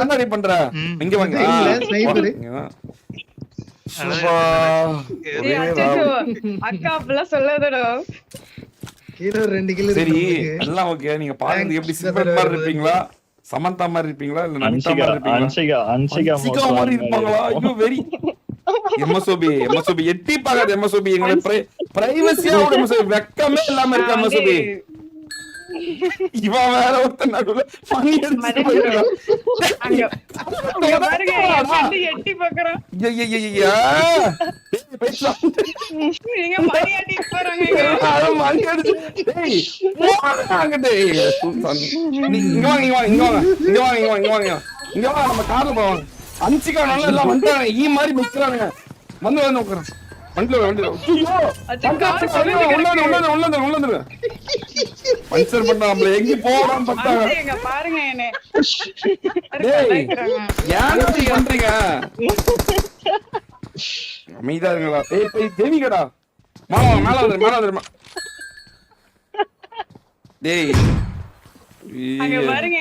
என்னடி பண்ற இங்க வாங்க அக்கா அப்படிலாம் சொல்லாதடா. சரி எல்லாம் ஓகே. நீங்க பாக்குறது எப்படி சிம்பல் மாதிரி இருப்பீங்களா, சமந்தா மாதிரி இருப்பீங்களா, இல்ல நமிதா மாதிரி இருப்பீங்களா, அன்சிகா மாதிரி இருப்பாங்களா? ஐயோ வெரி எம்எஸ்ஓபி எட்டி பாக்காத எம்எஸ்ஓபி, எங்களை பிரைவசியா விட எம்எஸ்ஓபி, வெக்கமே இல்லாம இருக்க எம்எஸ்ஓபி. இவன் வேற ஒருத்தன் நடுவுல மணி அடிச்சு போயிடுறான். எட்டி பாக்குறான். நம்ம கார்ல போவாங்க. அன்சிகா நல்லா எல்லாம் வந்துட்டாங்க, ஈ மாதிரி மிக்கிறானுங்க. வந்து வந்து உட்காரன் பஞ்சர் பண்ண நம்மள எங்க போறான்னு பார்த்தாங்க. பாருங்க என்ன பண்றீங்க, அமைதியா இருங்களா? தேவிகடா மாமா மேல வந்துரு, மேல வந்துருமா? டேய் பாருங்க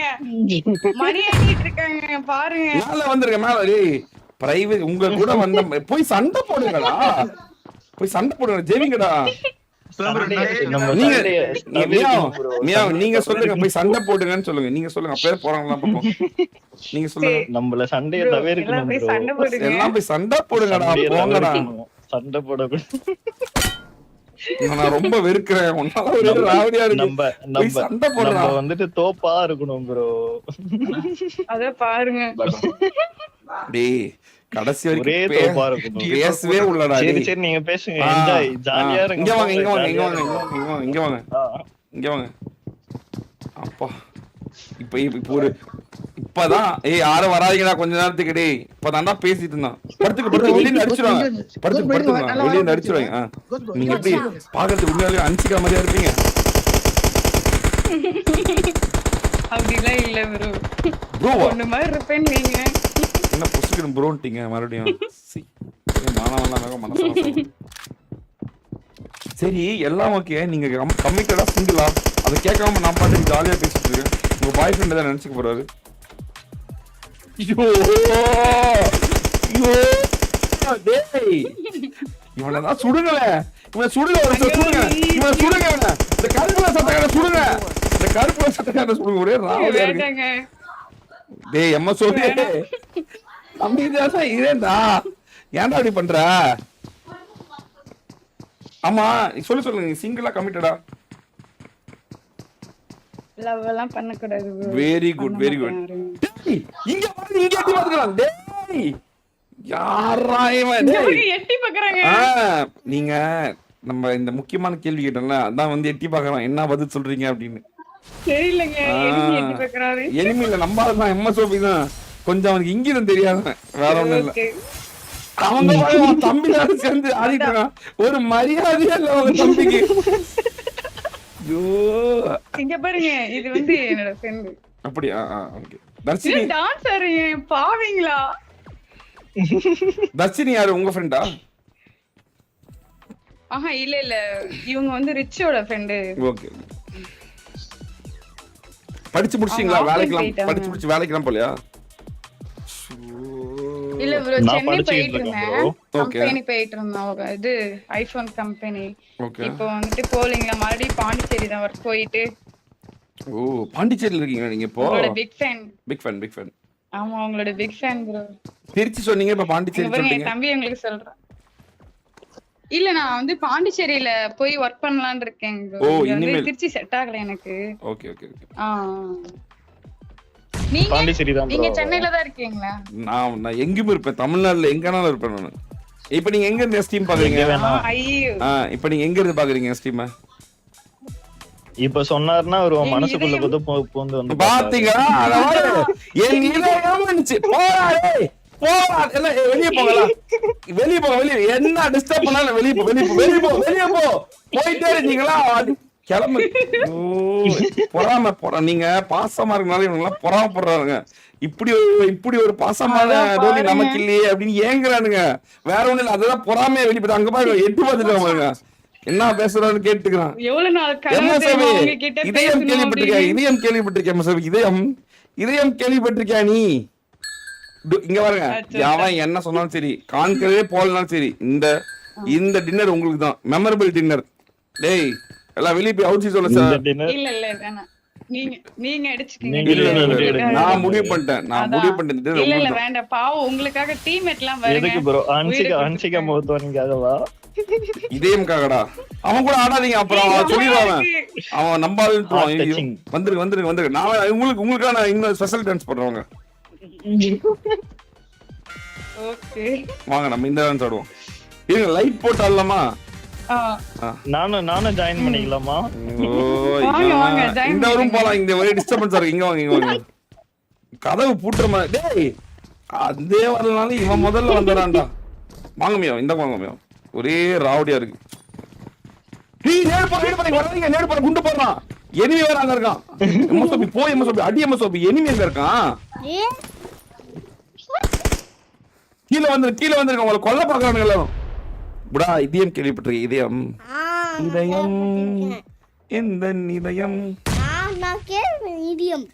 மணி ஆடிட்டு இருக்காங்க பாருங்க, மேல வந்துருங்க மேல. டேய் பிரைவேட் உங்க கூட வந்த போய் சண்டை போடுங்கடா, போய் சண்டை போடுங்க ஜெவிங்கடா. நீங்க சொல்லுங்க, போய் சண்டை போடுங்கன்னு சொல்லுங்க. நீங்க சொல்லுங்க, அப்பவே போறாங்களா பாப்போம். நீங்க சொல்லுங்க. நம்மள சண்டையை தவிர்க்கணும் ப்ரோ. எல்லாம் போய் சண்டை போடுங்கடா, போங்கடா. சண்டை போடக்கூடாது. நான் ரொம்ப வெறுக்கிறேன் உன்னால. ஒரு ராவடியா இருக்கு. நம்ம சண்டை போடுறா, நம்ம வந்துட்டு தோப்பா இருக்கணும் ப்ரோ. அத பாருங்க. டேய் கடைசி ஒரே தோப்பா இருக்கணும். பேசவே உள்ளடா. சரி சரி நீங்க பேசுங்க, என்ஜாய் ஜாலியா இருங்க. இங்க வாங்க இங்க வாங்க இங்க வாங்க இங்க வாங்க இங்க வாங்க. அப்பா இப்ப ஒரு இப்பதான் யாரும் வராதீங்கடா கொஞ்ச நேரத்துக்கு. டேய் இப்பதான்டா பேசிட்டு இருந்தான். படுத்துக்கு வெளியே அடிச்சிருவாங்க, படுத்துங்க வெளியே அடிச்சிருவாங்க. நீங்க எப்படி பாக்குறதுக்கு உண்மையாலே அன்சிகா மாதிரியா இருப்பீங்க? அப்படிலாம் இல்ல ப்ரோ. ப்ரோ ஒண்ணு மாதிரி இருப்பேன். நீங்க என்ன புசுக்கு ப்ரோன்ட்டீங்க மறுபடியும்? சரி எல்லாம் ஓகே. நீங்க கமிட்டடா சிங்கிளா? அதை கேட்காம நான் பாட்டுக்கு ஜாலியா பேசிட்டு இருக்கேன். உங்க பாய் ஃப்ரெண்ட் தான் நினைச்சுக்க போறாரு. இவனதான் சுடுங்கள, இவனை சுடுங்க, சுடுங்க இவனை சுடுங்க, இந்த கருப்புல சட்டக்கார சுடுங்க, இந்த கருப்புல சட்டக்கார சுடுங்க. ஒரே ராவடியா இருக்கு. டேய் எம்மா சொல்லு அமைதியா இதேண்டா, ஏன்டா அப்படி பண்ற? ஆமா சொல்லு சொல்லுங்க, நீ சிங்கிளா கமிட்டடா? லவ் எல்லாம் பண்ண கூடாது. Very good very good. இங்க பாருங்க, இங்க எட்டி பாத்துக்கலாம். டேய் யாரா இவன்? டேய் எட்டி பாக்குறாங்க. நீங்க நம்ம இந்த முக்கியமான கேள்வி கேட்டோம்ல, அதான் வந்து எட்டி பாக்குறான். என்ன பதில் சொல்றீங்க அப்படின்னு தெரியலங்க. எனிமி எட்டி பாக்குறாரு. எனிமி இல்ல, நம்ம தான் எம்எஸ்ஓபி தான். கொஞ்சம் அவனுக்கு இங்கிருந்து தெரியாத, வேற ஒண்ணும் இல்ல. அவங்க தம்பி சேர்ந்து ஆடிட்டு ஒரு மரியாதையா இல்ல அவங்க தம்பிக்கு. இங்க பாருங்க, இது வந்து என்னோட ஃப்ரெண்ட். அப்படியா? ஓகே. தர்ஷினி டான்ஸ் ஆடுறீங்க பாவீங்களா? தர்ஷினி யாரு, உங்க ஃப்ரெண்டா? ஆஹா இல்ல இல்ல, இவங்க வந்து ரிச்சோட ஃப்ரெண்ட். ஓகே. படிச்சு முடிச்சீங்களா? வேலைக்கெல்லாம் படிச்சு முடிச்சு வேலைக்கெல்லாம் போலையா? இல்ல ப்ரோ, சென்னை போயிட்டு இருந்தேன். கம்பெனி போயிட்டு இருந்தோம், இது ஐபோன் கம்பெனி. இப்போ வந்துட்டு போலிங்ல மறுபடியும் பாண்டிச்சேரி தான் ஒர்க் போயிட்டு. ஓ பாண்டிச்சேரியில இருக்கீங்க நீங்க இப்போ? Big fan. Big fan big fan. ஆமா உங்களோட பிக் ஃபேன் ப்ரோ. திருச்சி சொன்னீங்க, இப்ப பாண்டிச்சேரி சொல்றீங்க. தம்பி உங்களுக்கு சொல்றேன். இல்ல நான் வந்து பாண்டிச்சேரியில போய் ஒர்க் பண்ணலாம்னு இருக்கேன் ப்ரோ. இனிமேல் திருச்சி செட் ஆகல எனக்கு. Okay okay okay. நீங்க சென்னையில தான் இருக்கீங்களா? நான் எங்கேயும் இருப்பேன், தமிழ்நாட்டுல எங்கனாலும் இருப்பேன் நான். இப்போ நீங்க எங்க இருந்து ஸ்ட்ரீம் பாக்குறீங்க? இப்போ நீங்க எங்க இருந்து பாக்குறீங்க ஸ்ட்ரீம்? இப்ப சொன்னாருன்னா ஒரு மனசுக்குள்ள கூட பூந்து வந்து பாத்தீங்களா? என் இதயம் வந்துச்சு. போடா டேய் போடா, எல்லாம் வெளிய போகலாம், வெளிய போ, வெளிய என்ன டிஸ்டர்ப் பண்ணாலும் வெளிய போ, வெளிய போ, வெளிய போ, வெளிய போ. போயிட்டே இருக்கீங்களா? கிளம்பு. பொறாம போற நீங்க பாசமா இருக்கனால இவங்க எல்லாம் பொறாமப்படுறாங்க. இப்படி ஒரு பாசமான தோனி நமக்கு இல்லையே அப்படின்னு ஏங்குறானுங்க. வேற ஒண்ணு இல்ல, அதுதான் பொறாமையா வெளிப்பட்டு. அங்க பாருங்க எட்டு பார்த்துட்டு என்ன பேசுறான்னு கேட்டுக்கிறான். இதயம் கேள்விப்பட்டிருக்கியா? இதயம் கேள்விப்பட்டிருக்கியா? இதயம் கேள்விப்பட்டிருக்கியா நீ? இங்க பாருங்க, அவன் என்ன சொன்னாலும் சரி, கான்கரே போலனாலும் சரி, இந்த டின்னர் உங்களுக்கு தான் மெமரபிள் டின்னர். டேய் எல்லாம் வெளிய போய் அவுட் சொல்ல சார். இல்ல இல்ல வேணாம், நீங்க அடிச்சுக்கீங்க. நான் முடிவு பண்ணிட்டேன். இல்ல இல்ல வேண்டாம், பாவம் உங்களுக்காக டீம்மேட் எல்லாம் வருங்க. எதுக்கு ப்ரோ? அன்சிகா மௌத்வானிக்காகவா? இதேம்காகடா. அவன் கூட ஆடாதீங்க, அப்புறம் சொல்லிடுவான் அவன் நம்பாதுன்னு. வந்துருங்க. நான் உங்களுக்கான இன்னும் ஸ்பெஷல் டான்ஸ் பண்றவங்க. ஓகே வாங்க நம்ம இந்த டான்ஸ் ஆடுவோம். இருங்க லைட் போட்டு ஆடலாமா? நானும் ஜாயின் பண்ணிக்கலாமா? இந்த வரும் போலாம். இந்த ஒரே டிஸ்டர்பன்ஸா இருக்கு. இங்க வாங்க. கதவு பூட்டுற மாதிரி. டேய் அதே வரலனால இவன் முதல்ல வந்துறான்டா. வாங்கமியோ, இந்த வாங்கமியோ. ஒரே ராவடியா இருக்கு. டேய் நேர் போறீங்க. நேர் போற குண்டு போறான். எனிமி வேற அங்க இருக்கான். எம்எஸ்ஓபி போய் அடி எம்எஸ்ஓபி எனிமி எங்க இருக்கான்? கீழ வந்திருக்க உங்களை கொல்ல பாக்குறானுங்க எல்லாரும். புடா இதயம் கேள்விப்பட்டிருக்கேன். இதயம் எந்த இதயம்? நான் கேள்வி இதயம்